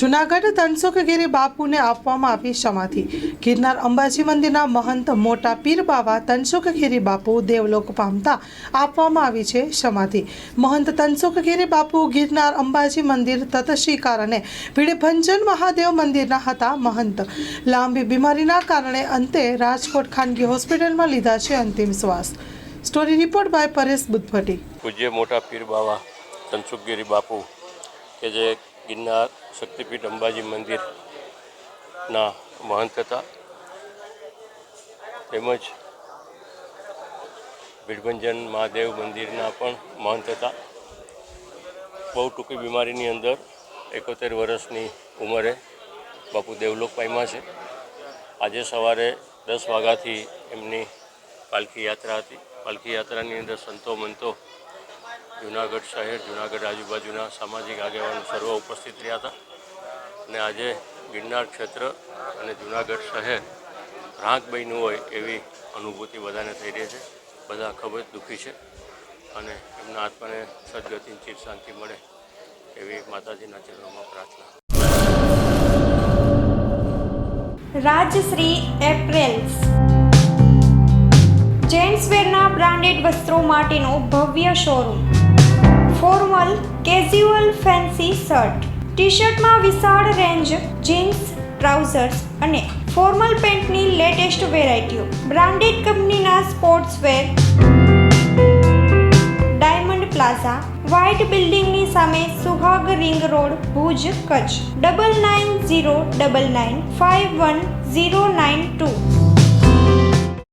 જૂનાગઢ ધનસુખગીરી બાપુને આપવામાં આવી સમાધિ। ગિરનાર અંબાજી મંદિરના મહંત મોટા પીર બાવા ધનસુખગીરી બાપુ દેવલોક પામતા આપવામાં આવી છે સમાધિ। મહંત ધનસુખગીરી બાપુ ગિરનાર અંબાજી મંદિર તત્શિકાર અને ભીડભંજન મહાદેવ મંદિરના હતા મહંત। લાંબી બીમારીના કારણે અંતે રાજકોટ ખાનગી હોસ્પિટલમાં લીધા છે અંતિમ શ્વાસ। Story report by Paresh Buddhbhatti. પૂજ્ય મોટા પીર બાવા ધનસુખગીરી બાપુ કે જે ગિરનાર શક્તિપીઠ અંબાજી મંદિરના મહંત હતા, તેમજ ભીડભંજન મહાદેવ મંદિરના પણ મહંત હતા। બહુ ટૂંકી બીમારીની અંદર 71 વર્ષની ઉંમરે બાપુ દેવલોક પામ્યા છે। આજે સવારે 10 વાગ્યાથી એમની પાલખી યાત્રા હતી। પાલખી યાત્રાની અંદર સંતો મંતો, જૂનાગઢ શહેર, જૂનાગઢ આજુબાજુના સામાજિક આગેવાનો સર્વ ઉપસ્થિત રહ્યા હતા અને આજે ગિરનાર ક્ષેત્ર અને જૂનાગઢ શહેર રાંક બન્યું હોય એવી અનુભૂતિ બધાને થઈ રહી છે। બધા ખૂબ જ દુઃખી છે અને એમના આત્માને સદગતિની ચિર શાંતિ મળે એવી માતાજીના ચરણોમાં પ્રાર્થના। રાજશ્રી એપ્રેલ્સ જેન્ટ્સવેરના બ્રાન્ડેડ વસ્ત્રો માટેનો ભવ્ય showroom. Formal, casual, fancy shirt, T શર્ટમાં વિશાળ રેન્જ, જીન્સ, ટ્રાઉઝર્સ અને ફોર્મલ પેન્ટની લેટેસ્ટ વેરાયટીઓ। બ્રાન્ડેડ કંપનીના સ્પોર્ટ્સવેર। ડાયમંડ પ્લાઝા, વ્હાઇટ બિલ્ડિંગની સામે, સુહાગ રિંગ રોડ, ભુજ, કચ્છ। 9909951092।